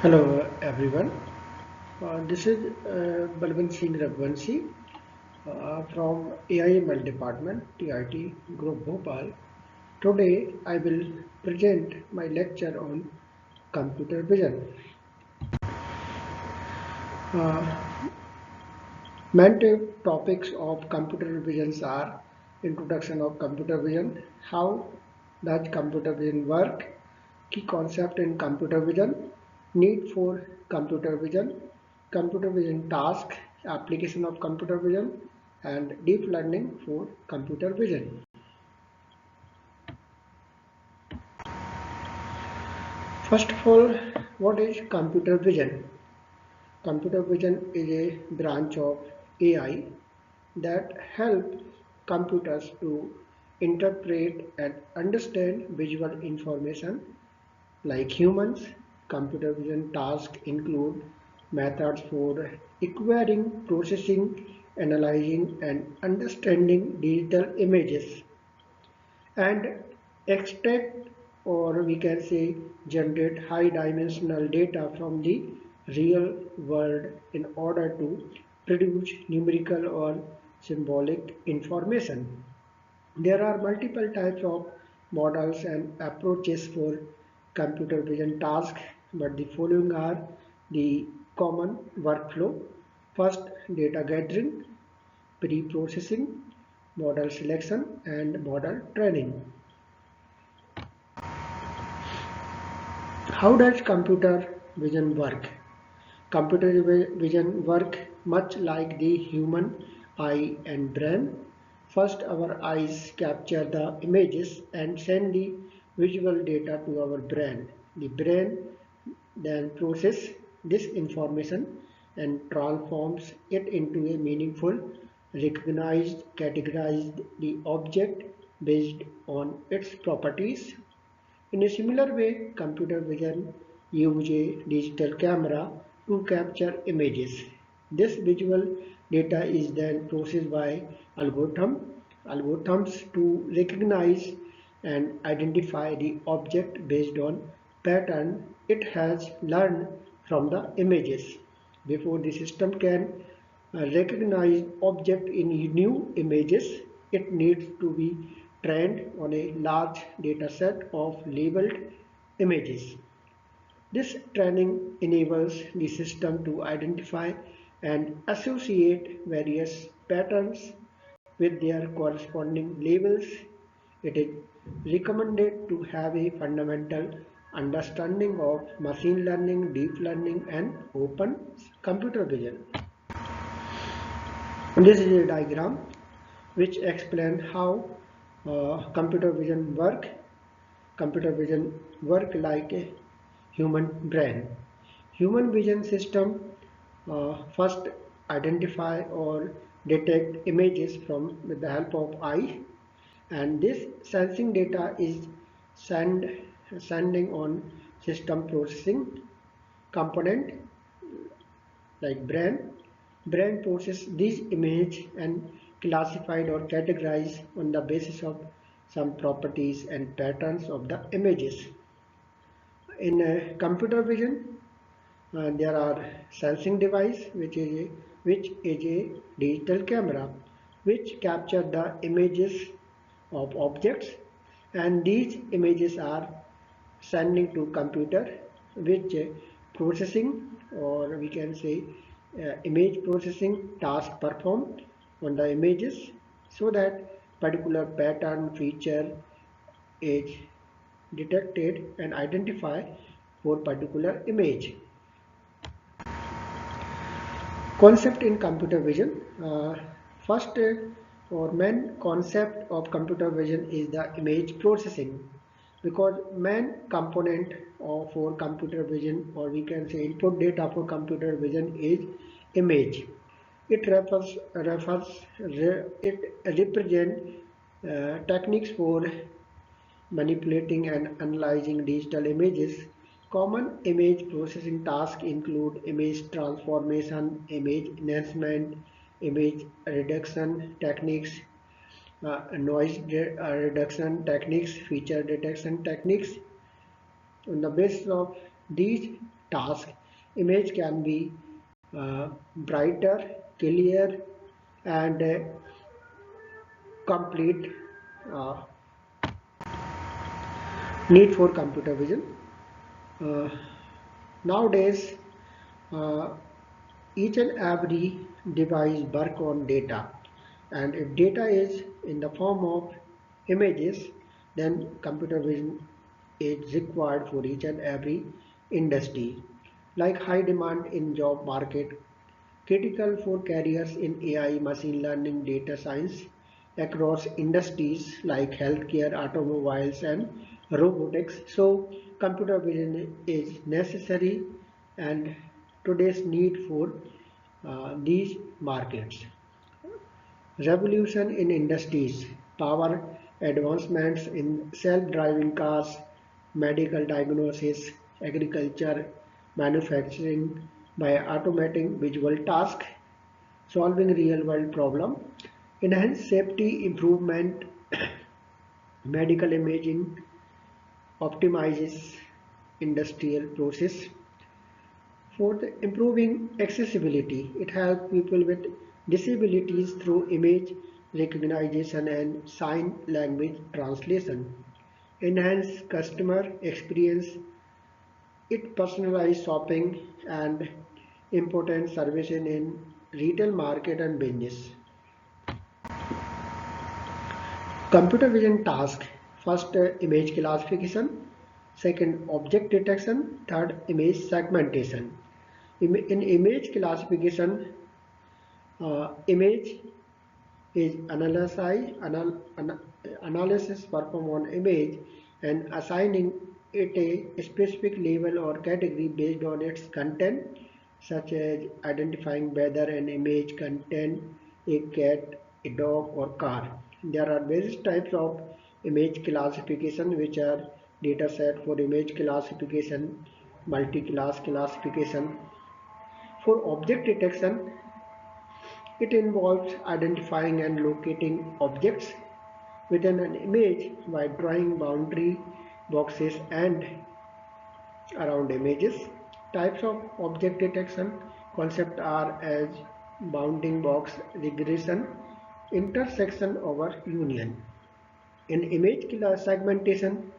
Hello everyone. This is Balwant Singh Raghuvanshi from AIML Department, TIT Group Bhopal. Today I will present my lecture on computer vision. Uh, Main topics of computer visions are introduction of computer vision, how does computer vision work, key concept in computer vision, need for computer vision task, application of computer vision, and deep learning for computer vision. First of all, what is computer vision? Computer vision is a branch of AI that helps computers to interpret and understand visual information like humans. Computer vision tasks include methods for acquiring, processing, analyzing, and understanding digital images and extract, or we can say generate high dimensional data from the real world in order to produce numerical or symbolic information. There are multiple types of models and approaches for computer vision tasks, but the following are the common workflow. First, data gathering, pre-processing, model selection, and model training. How does computer vision work? Computer vision work much like the human eye and brain. First, our eyes capture the images and send the visual data to our brain. The brain then processes this information and transforms it into a meaningful, recognized, categorized the object based on its properties. In a similar way, computer vision uses a digital camera to capture images. This visual data is then processed by algorithms to recognize and identify the object based on pattern it has learned from the images. Before the system can recognize object in new images, it needs to be trained on a large data set of labeled images. This training enables the system to identify and associate various patterns with their corresponding labels. It is recommended to have a fundamental understanding of machine learning, deep learning, and open computer vision. This is a diagram which explains how computer vision work. Computer vision work like a human brain. Human vision system first identify or detect images from with the help of eye, and this sensing data is sending on system processing component like brain. Brain process these image and classified or categorized on the basis of some properties and patterns of the images. In computer vision, there are sensing device which is a digital camera which capture the images of objects, and these images are sending to computer which processing, or we can say image processing task performed on the images so that particular pattern feature is detected and identified for particular image. Concept in computer vision. First or main concept of computer vision is the image processing, because main component for computer vision, or we can say input data for computer vision, is image. It it represent techniques for manipulating and analyzing digital images. Common image processing tasks include image transformation, image enhancement, image reduction techniques, noise reduction techniques, feature detection techniques. On the basis of these task. Image can be brighter, clear, and complete. Uh, Need for computer vision. Uh, Nowadays, uh, each and every device work on data, and if data is in the form of images, then computer vision is required for each and every industry. Like high demand in job market, critical for careers in AI, machine learning, data science across industries like healthcare, automobiles, and robotics. So, computer vision is necessary, and today's need for these markets. Revolution in industries, power advancements in self-driving cars, medical diagnosis, agriculture, manufacturing by automating visual tasks, solving real-world problem, enhance safety improvement, medical imaging, optimizes industrial process. Fourth, improving accessibility. It helps people with disabilities through image recognition and sign language translation. Enhance customer experience. It personalized shopping and important services in retail market and business. Computer vision task. First, image classification. Second, object detection. Third, image segmentation. In image classification, image is analysis performed on image and assigning it a specific label or category based on its content, such as identifying whether an image contains a cat, a dog, or car. There are various types of image classification, which are data set for image classification, multi-class classification. For object detection, it involves identifying and locating objects within an image by drawing boundary boxes and around images. Types of object detection concept are as bounding box regression, intersection over union. In image segmentation,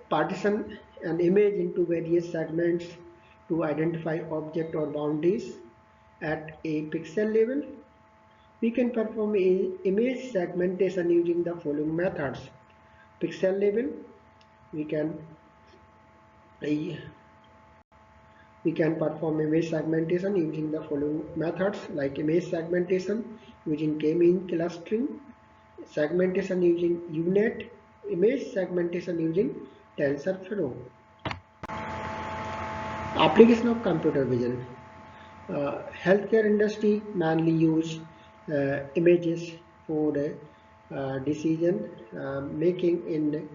partition an image into various segments to identify object or boundaries at a pixel level. We can perform image segmentation using the following methods. Pixel level, we can uh, we can perform image segmentation using the following methods, like image segmentation using k-mean clustering, segmentation using U-Net, image segmentation using TensorFlow. Application of computer vision. Healthcare industry mainly use images for decision making in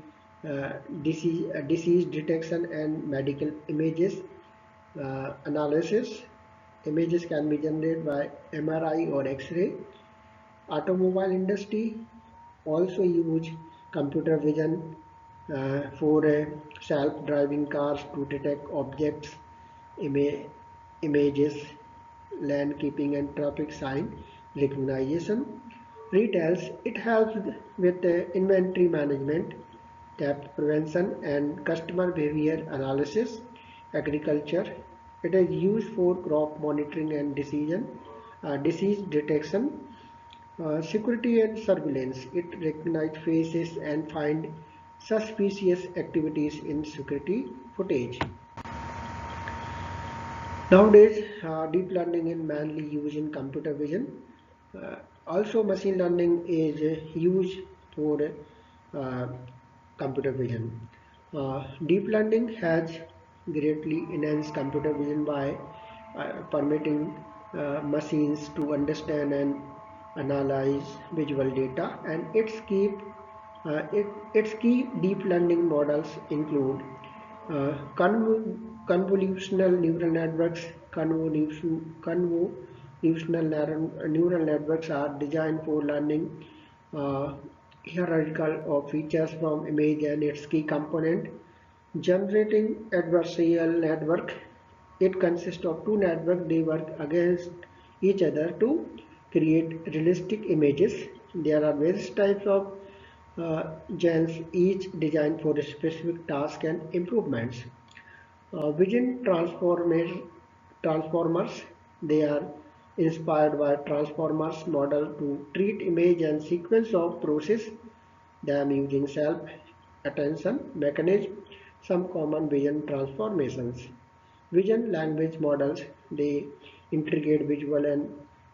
disease detection and medical images analysis. Images can be generated by MRI or X-ray. Automobile industry also use computer vision for self-driving cars to detect objects, ima images, lane keeping and traffic sign recognition. Retails, it helps with inventory management, theft prevention and customer behavior analysis. Agriculture, it is used for crop monitoring and disease detection. Security and surveillance, it recognizes faces and find suspicious activities in security footage. Nowadays, deep learning is mainly used in computer vision. Also, machine learning is used for uh, computer vision. Deep learning has greatly enhanced computer vision by permitting machines to understand and analyze visual data, and its key deep learning models include convolutional neural networks. Convolutional neural networks are designed for learning uh, hierarchical of features from image and its key component. Generating adversarial network. It consists of two networks. They work against each other to create realistic images. There are various types of gens, each designed for a specific task and improvements. Vision transformers. They are inspired by transformers model to treat image and sequence of process them using self-attention mechanism. Some common vision transformations. Vision language models, they integrate visual and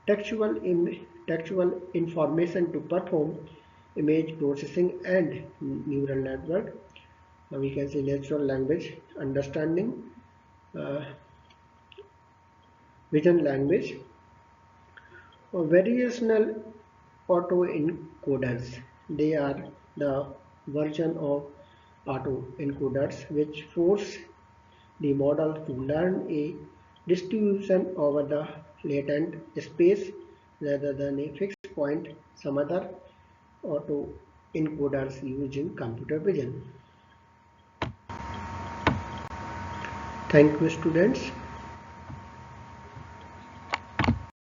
textual information to perform image processing and neural network. Now we can say natural language understanding, uh, vision language, or variational autoencoders. They are the version of autoencoders which force the model to learn a distribution over the latent space rather than a fixed point. Some other autoencoders used in computer vision. Thank you, students.